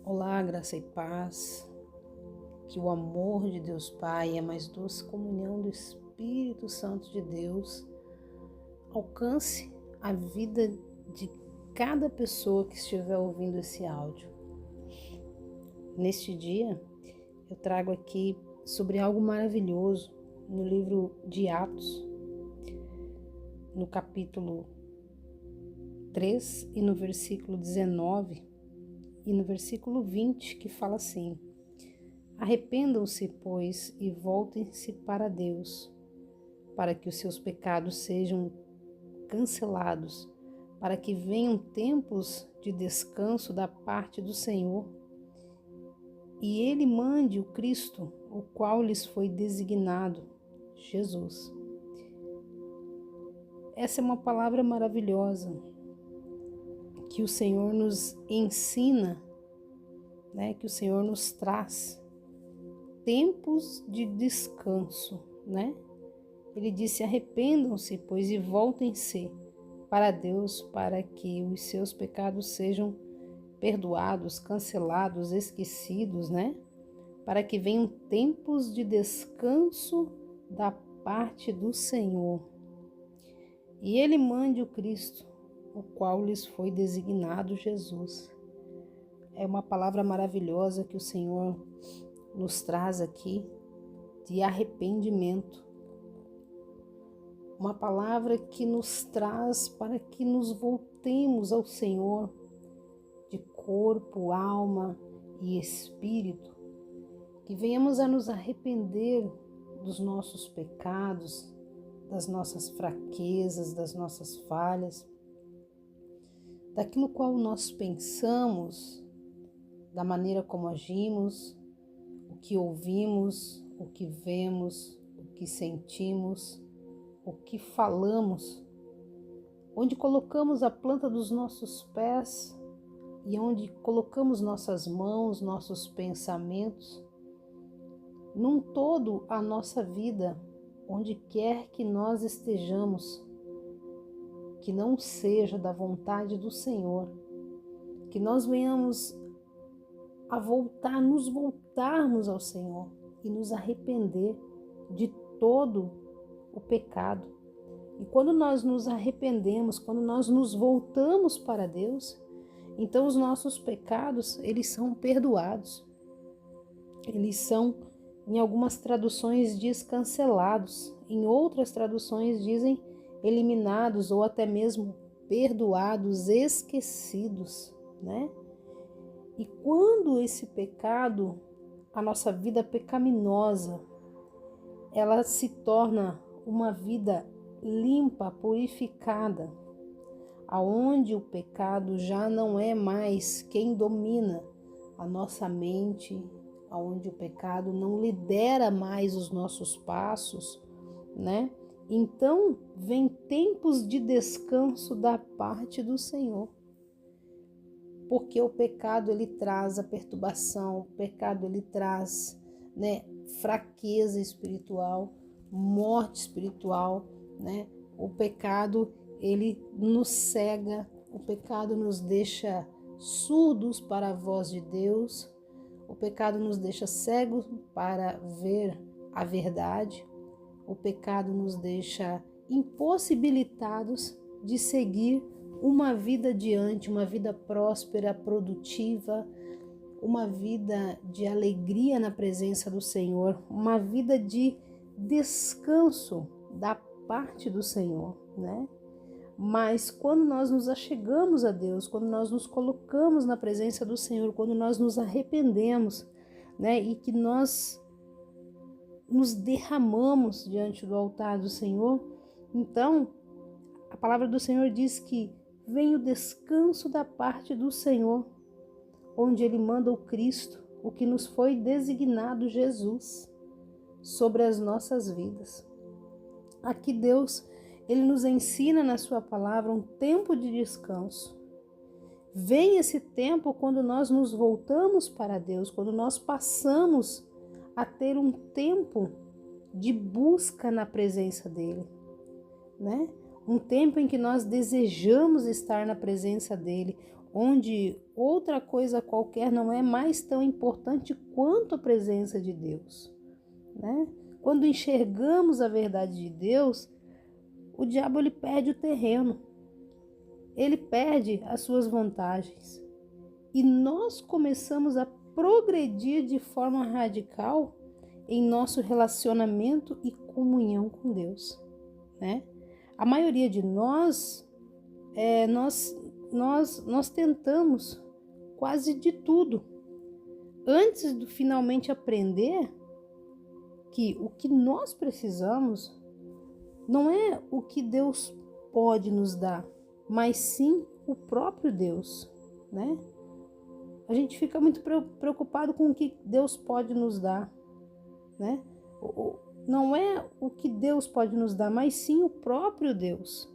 Olá, graça e paz, que o amor de Deus Pai e a mais doce comunhão do Espírito Santo de Deus alcance a vida de cada pessoa que estiver ouvindo esse áudio. Neste dia, eu trago aqui sobre algo maravilhoso no livro de Atos, no capítulo 3 e no versículo 19 e no versículo 20, que fala assim: Arrependam-se, pois, e voltem-se para Deus, para que os seus pecados sejam cancelados, para que venham tempos de descanso da parte do Senhor, e Ele mande o Cristo, o qual lhes foi designado, Jesus. Essa é uma palavra maravilhosa que o Senhor nos ensina, que o Senhor nos traz tempos de descanso, Ele disse: arrependam-se, pois, e voltem-se para Deus, para que os seus pecados sejam perdoados, cancelados, esquecidos, Para que venham tempos de descanso da parte do Senhor. E Ele mande o Cristo, o qual lhes foi designado, Jesus. É uma palavra maravilhosa que o Senhor nos traz aqui de arrependimento. Uma palavra que nos traz para que nos voltemos ao Senhor de corpo, alma e espírito, que venhamos a nos arrepender dos nossos pecados, das nossas fraquezas, das nossas falhas, daquilo qual nós pensamos, da maneira como agimos, o que ouvimos, o que vemos, o que sentimos, o que falamos, onde colocamos a planta dos nossos pés e onde colocamos nossas mãos, nossos pensamentos, num todo a nossa vida, onde quer que nós estejamos, que não seja da vontade do Senhor, que nós venhamos a nos voltarmos ao Senhor e nos arrepender de todo o pecado. E quando nós nos arrependemos, quando nós nos voltamos para Deus, então os nossos pecados, eles são perdoados. Eles são, em algumas traduções diz cancelados, em outras traduções dizem eliminados ou até mesmo perdoados, esquecidos, E quando esse pecado, a nossa vida pecaminosa, ela se torna uma vida limpa, purificada, aonde o pecado já não é mais quem domina a nossa mente, aonde o pecado não lidera mais os nossos passos, Então, vem tempos de descanso da parte do Senhor. Porque o pecado, ele traz a perturbação, o pecado, ele traz, fraqueza espiritual, morte espiritual, O pecado, ele nos cega, o pecado nos deixa surdos para a voz de Deus, o pecado nos deixa cegos para ver a verdade, o pecado nos deixa impossibilitados de seguir uma vida adiante, uma vida próspera, produtiva, uma vida de alegria na presença do Senhor, uma vida de descanso da parte do Senhor, Mas quando nós nos achegamos a Deus, quando nós nos colocamos na presença do Senhor, quando nós nos arrependemos, E que nós nos derramamos diante do altar do Senhor, então a palavra do Senhor diz que vem o descanso da parte do Senhor, onde Ele manda o Cristo, o que nos foi designado, Jesus, sobre as nossas vidas. Aqui Deus, Ele nos ensina na sua palavra um tempo de descanso. Vem esse tempo quando nós nos voltamos para Deus, quando nós passamos a ter um tempo de busca na presença dEle, Um tempo em que nós desejamos estar na presença dEle, onde outra coisa qualquer não é mais tão importante quanto a presença de Deus, né? Quando enxergamos a verdade de Deus, o diabo ele perde o terreno, ele perde as suas vantagens e nós começamos a progredir de forma radical em nosso relacionamento e comunhão com Deus, né? A maioria de nós tentamos quase de tudo antes de finalmente aprender que o que nós precisamos não é o que Deus pode nos dar, mas sim o próprio Deus, né? A gente fica muito preocupado com o que Deus pode nos dar, né? Não é o que Deus pode nos dar, mas sim o próprio Deus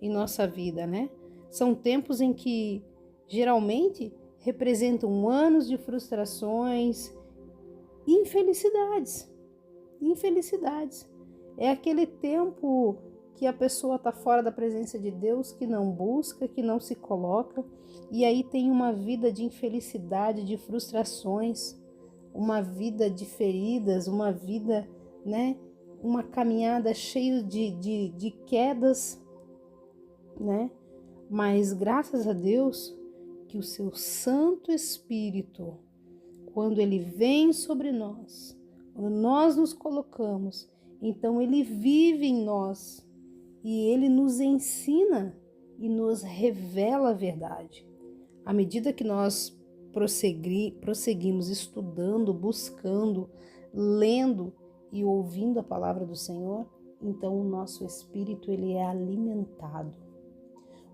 em nossa vida, né? São tempos em que geralmente representam anos de frustrações, infelicidades. É aquele tempo que a pessoa está fora da presença de Deus, que não busca, que não se coloca, e aí tem uma vida de infelicidade, de frustrações, uma vida de feridas, uma vida, né, uma caminhada cheia de quedas, né? Mas graças a Deus que o seu Santo Espírito, quando ele vem sobre nós, quando nós nos colocamos, então ele vive em nós e ele nos ensina e nos revela a verdade. À medida que nós prosseguimos estudando, buscando, lendo e ouvindo a palavra do Senhor, então o nosso espírito ele é alimentado.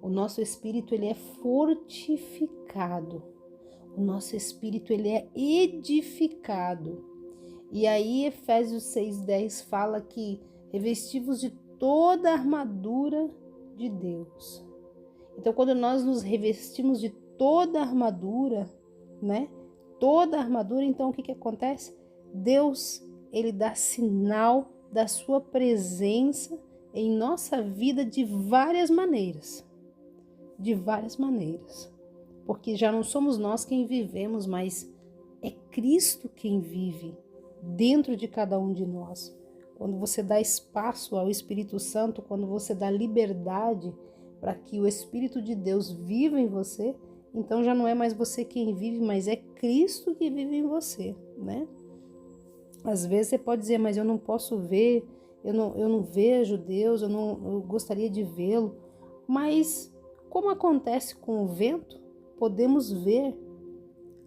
O nosso espírito ele é fortificado. O nosso espírito ele é edificado. E aí Efésios 6:10 fala que revestivos de toda a armadura de Deus. Então quando nós nos revestimos de toda a armadura, né? Toda a armadura, então o que acontece? Deus, ele dá sinal da sua presença em nossa vida de várias maneiras. Porque já não somos nós quem vivemos, mas é Cristo quem vive dentro de cada um de nós. Quando você dá espaço ao Espírito Santo, quando você dá liberdade para que o Espírito de Deus viva em você, então já não é mais você quem vive, mas é Cristo que vive em você, né? Às vezes você pode dizer, mas eu não posso ver, eu não vejo Deus, eu gostaria de vê-lo, mas como acontece com o vento, podemos ver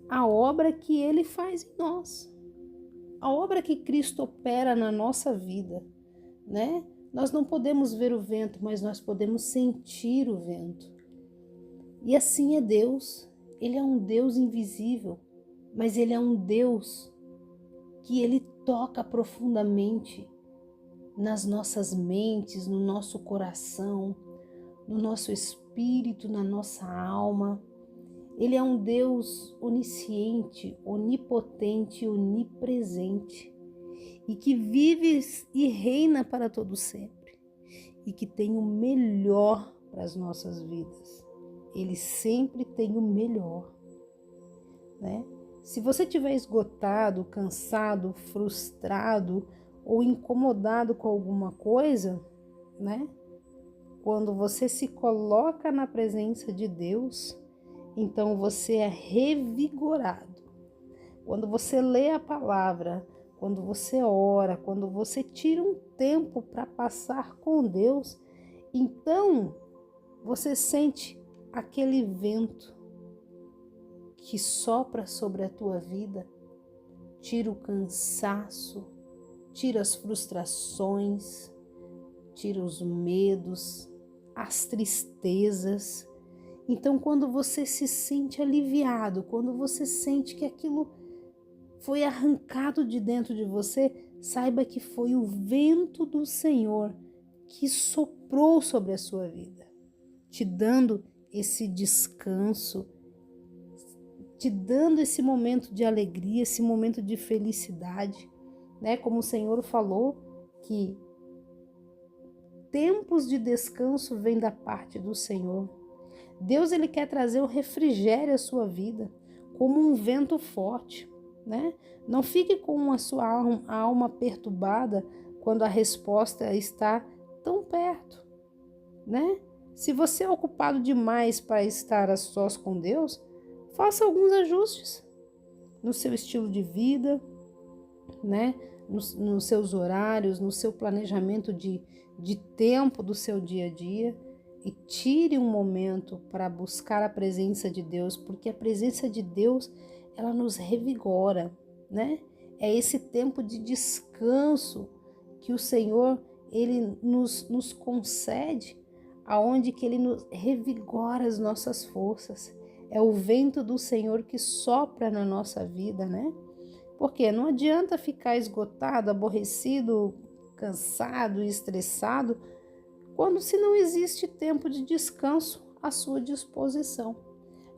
a obra que ele faz em nós, a obra que Cristo opera na nossa vida, né? Nós não podemos ver o vento, mas nós podemos sentir o vento. E assim é Deus. Ele é um Deus invisível, mas ele é um Deus que ele toca profundamente nas nossas mentes, no nosso coração, no nosso espírito, na nossa alma. Ele é um Deus onisciente, onipotente, onipresente e que vive e reina para todo sempre e que tem o melhor para as nossas vidas. Ele sempre tem o melhor, né? Se você estiver esgotado, cansado, frustrado ou incomodado com alguma coisa, né? Quando você se coloca na presença de Deus, então você é revigorado. Quando você lê a palavra, quando você ora, quando você tira um tempo para passar com Deus, então você sente aquele vento que sopra sobre a tua vida, tira o cansaço, tira as frustrações, tira os medos, as tristezas. Então, quando você se sente aliviado, quando você sente que aquilo foi arrancado de dentro de você, saiba que foi o vento do Senhor que soprou sobre a sua vida, te dando esse descanso, te dando esse momento de alegria, esse momento de felicidade, né? Como o Senhor falou, que tempos de descanso vêm da parte do Senhor. Deus, ele quer trazer o refrigério à sua vida, como um vento forte, né? Não fique com a sua alma perturbada quando a resposta está tão perto, né? Se você é ocupado demais para estar a sós com Deus, faça alguns ajustes no seu estilo de vida, né? Nos seus horários, no seu planejamento de tempo do seu dia a dia, e tire um momento para buscar a presença de Deus, porque a presença de Deus, ela nos revigora, né? É esse tempo de descanso que o Senhor, ele nos concede, aonde que ele nos revigora as nossas forças. É o vento do Senhor que sopra na nossa vida, né? Porque não adianta ficar esgotado, aborrecido, cansado e estressado, quando se não existe tempo de descanso à sua disposição.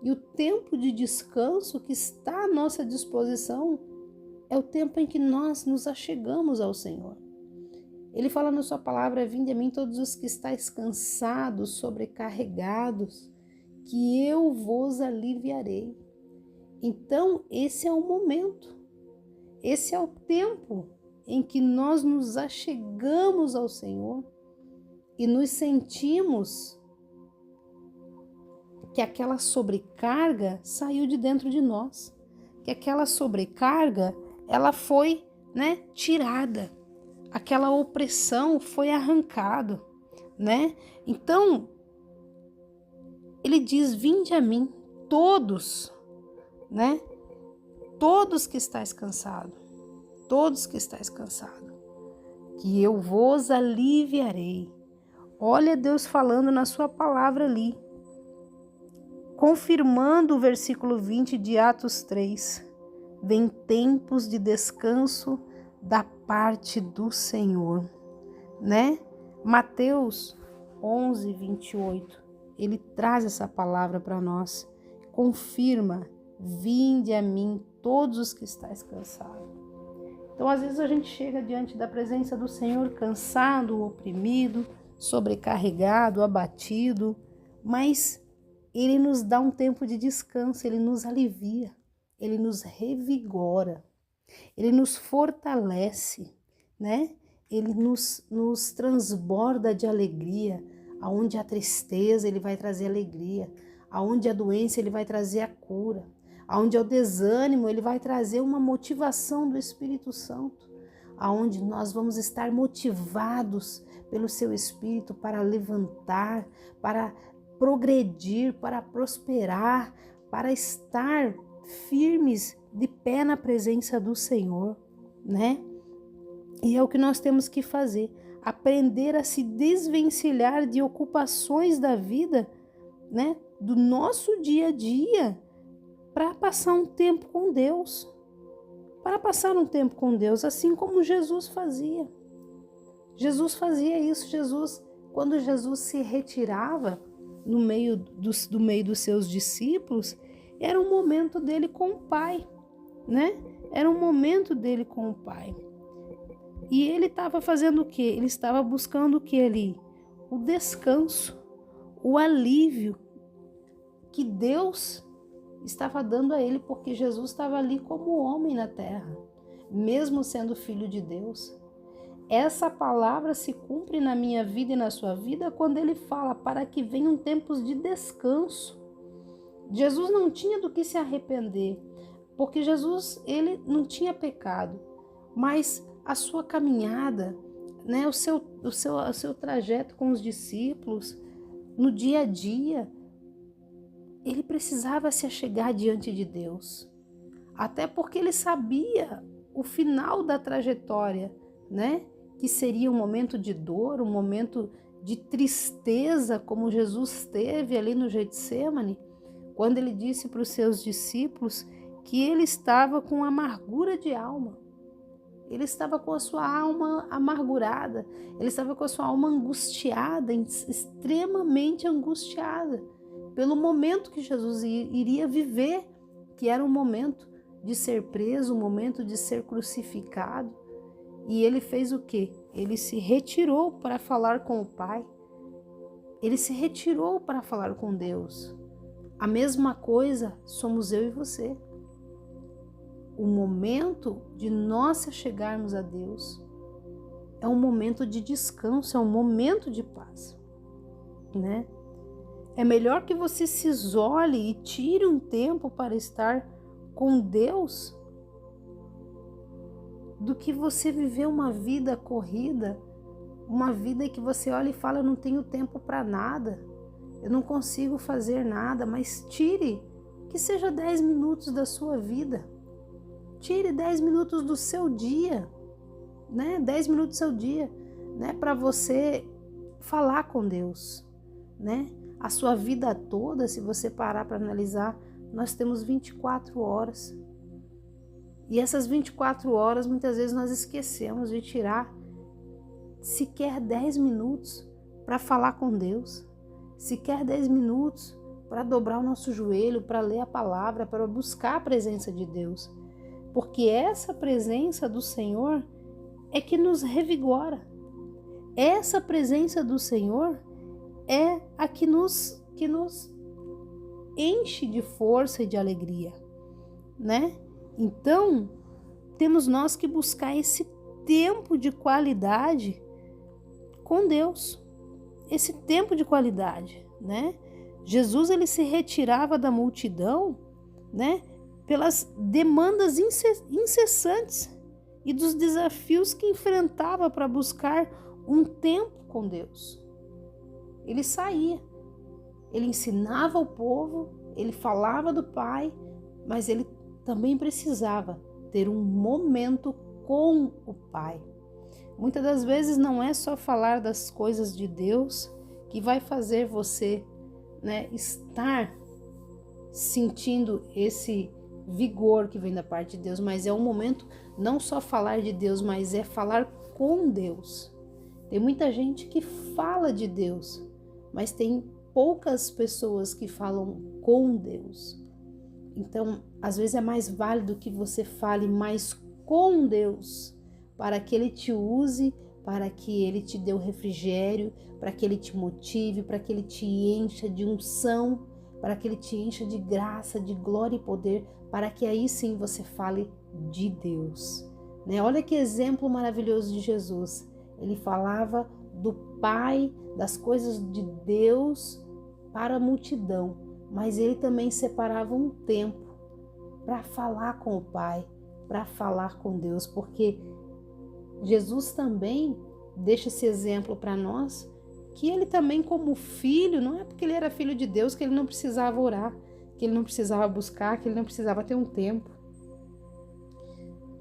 E o tempo de descanso que está à nossa disposição é o tempo em que nós nos achegamos ao Senhor. Ele fala na sua palavra: vinde a mim todos os que estáis cansados, sobrecarregados, que eu vos aliviarei. Então, esse é o momento, esse é o tempo em que nós nos achegamos ao Senhor e nos sentimos que aquela sobrecarga saiu de dentro de nós, que aquela sobrecarga, ela foi, tirada, aquela opressão foi arrancada, né? Então, ele diz: vinde a mim, todos, né? Todos que estáis cansados, que eu vos aliviarei. Olha Deus falando na sua palavra ali, confirmando o versículo 20 de Atos 3. Vem tempos de descanso da parte do Senhor, né? Mateus 11, 28, ele traz essa palavra para nós, confirma: vinde a mim todos os que estáis cansados. Então, às vezes a gente chega diante da presença do Senhor cansado, oprimido, sobrecarregado, abatido, mas ele nos dá um tempo de descanso, ele nos alivia, ele nos revigora, ele nos fortalece, né? Ele nos transborda de alegria. Aonde há tristeza, ele vai trazer alegria. Aonde há doença, ele vai trazer a cura. Aonde há o desânimo, ele vai trazer uma motivação do Espírito Santo. Aonde nós vamos estar motivados pelo seu Espírito para levantar, para progredir, para prosperar, para estar firmes de pé na presença do Senhor, né? E é o que nós temos que fazer, aprender a se desvencilhar de ocupações da vida, né? Do nosso dia a dia, para passar um tempo com Deus. Para passar um tempo com Deus, assim como Jesus fazia. Jesus fazia isso. Quando Jesus se retirava do meio dos seus discípulos, era um momento dele com o Pai, né? Era um momento dele com o Pai. E ele estava fazendo o quê? Ele estava buscando o quê ali? O descanso, o alívio que Deus estava dando a ele, porque Jesus estava ali como homem na terra, mesmo sendo filho de Deus. Essa palavra se cumpre na minha vida e na sua vida quando ele fala para que venham tempos de descanso. Jesus não tinha do que se arrepender, porque Jesus, ele não tinha pecado, mas a sua caminhada, né, o seu trajeto com os discípulos, no dia a dia, ele precisava se achegar diante de Deus, até porque ele sabia o final da trajetória, né, que seria um momento de dor, um momento de tristeza, como Jesus teve ali no Getsêmani, quando ele disse para os seus discípulos que ele estava com amargura de alma. Ele estava com a sua alma amargurada, ele estava com a sua alma angustiada, extremamente angustiada, pelo momento que Jesus iria viver, que era um momento de ser preso, um momento de ser crucificado. E ele fez o quê? Ele se retirou para falar com o Pai. ele se retirou para falar com Deus. A mesma coisa somos eu e você. O momento de nós chegarmos a Deus é um momento de descanso, é um momento de paz, né? É melhor que você se isole e tire um tempo para estar com Deus do que você viver uma vida corrida, uma vida que você olha e fala, eu não tenho tempo para nada, eu não consigo fazer nada, mas tire, que seja 10 minutos da sua vida, tire 10 minutos do seu dia, né? 10 minutos do seu dia, né? Para você falar com Deus, né? A sua vida toda, se você parar para analisar, nós temos 24 horas. E essas 24 horas, muitas vezes nós esquecemos de tirar sequer 10 minutos para falar com Deus, sequer 10 minutos para dobrar o nosso joelho, para ler a palavra, para buscar a presença de Deus. Porque essa presença do Senhor é que nos revigora. Essa presença do Senhor é a que nos enche de força e de alegria, né? Então, temos nós que buscar esse tempo de qualidade com Deus, esse tempo de qualidade, né? Jesus, ele se retirava da multidão, né? Pelas demandas incessantes e dos desafios que enfrentava para buscar um tempo com Deus. Ele saía, ele ensinava o povo, ele falava do Pai, mas ele também precisava ter um momento com o Pai. Muitas das vezes não é só falar das coisas de Deus que vai fazer você, né, estar sentindo esse vigor que vem da parte de Deus, mas é um momento não só falar de Deus, mas é falar com Deus. Tem muita gente que fala de Deus, mas tem poucas pessoas que falam com Deus. Então, às vezes é mais válido que você fale mais com Deus, para que Ele te use, para que Ele te dê o refrigério, para que Ele te motive, para que Ele te encha de unção, para que Ele te encha de graça, de glória e poder, para que aí sim você fale de Deus, né? Olha que exemplo maravilhoso de Jesus. Ele falava do Pai, das coisas de Deus para a multidão, mas ele também separava um tempo para falar com o Pai, para falar com Deus, porque Jesus também deixa esse exemplo para nós, que ele também como filho, não é porque ele era filho de Deus que ele não precisava orar, que ele não precisava buscar, que ele não precisava ter um tempo.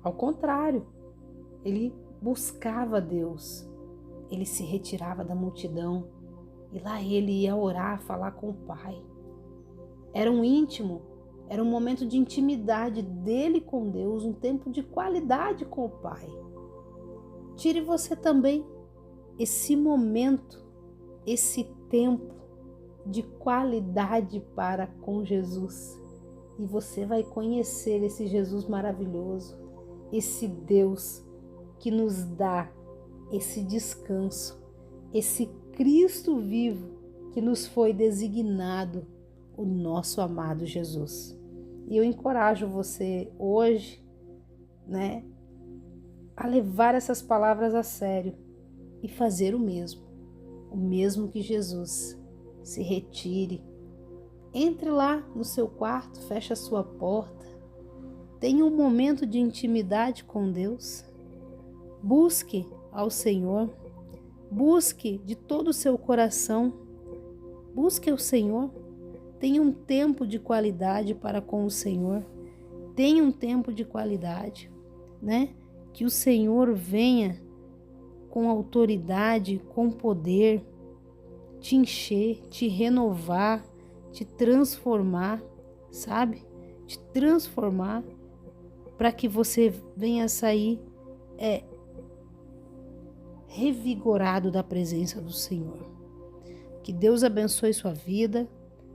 Ao contrário, ele buscava Deus, ele se retirava da multidão e lá ele ia orar, falar com o Pai. Era um íntimo, era um momento de intimidade dele com Deus, um tempo de qualidade com o Pai. Tire você também esse momento, esse tempo de qualidade para com Jesus. E você vai conhecer esse Jesus maravilhoso, esse Deus que nos dá esse descanso, esse Cristo vivo que nos foi designado, o nosso amado Jesus. E eu encorajo você hoje, né, a levar essas palavras a sério e fazer o mesmo que Jesus. Se retire, entre lá no seu quarto, feche a sua porta, tenha um momento de intimidade com Deus, busque ao Senhor, busque de todo o seu coração, busque ao Senhor, tenha um tempo de qualidade para com o Senhor, tenha um tempo de qualidade, né? Que o Senhor venha com autoridade, com poder, te encher, te renovar, te transformar, sabe? Te transformar para que você venha sair revigorado da presença do Senhor. Que Deus abençoe sua vida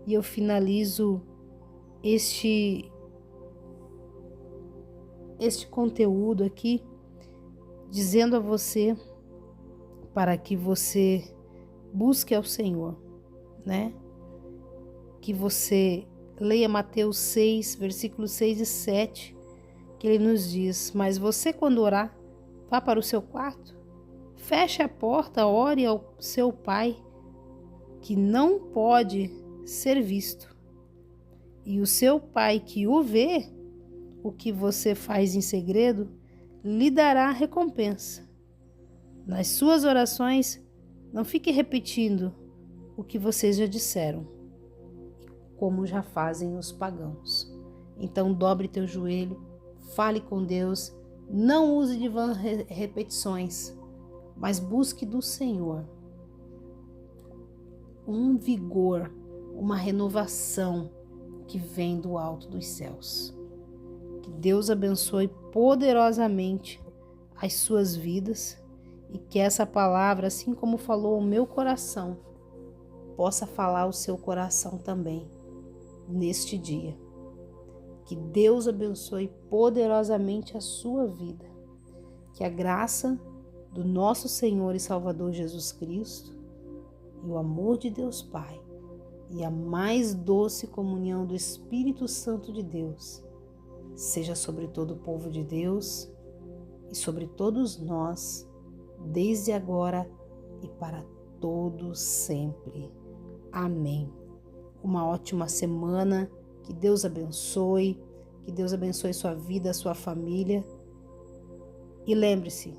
e eu finalizo este conteúdo aqui dizendo a você para que você busque ao Senhor, né? Que você leia Mateus 6, versículos 6 e 7, que ele nos diz: mas você, quando orar, vá para o seu quarto, feche a porta, ore ao seu Pai, que não pode ser visto. E o seu Pai que o vê, o que você faz em segredo, lhe dará recompensa. Nas suas orações, não fique repetindo o que vocês já disseram, como já fazem os pagãos. Então dobre teu joelho, fale com Deus, não use de vãs repetições, mas busque do Senhor um vigor, uma renovação que vem do alto dos céus. Que Deus abençoe poderosamente as suas vidas e que essa palavra, assim como falou o meu coração, possa falar o seu coração também neste dia. Que Deus abençoe poderosamente a sua vida. Que a graça do nosso Senhor e Salvador Jesus Cristo e o amor de Deus Pai e a mais doce comunhão do Espírito Santo de Deus seja sobre todo o povo de Deus e sobre todos nós, desde agora e para todos sempre. Amém. Uma ótima semana, que Deus abençoe sua vida, sua família. E lembre-se,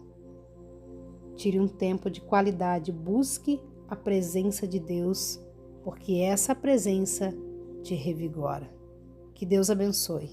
tire um tempo de qualidade, busque a presença de Deus, porque essa presença te revigora. Que Deus abençoe.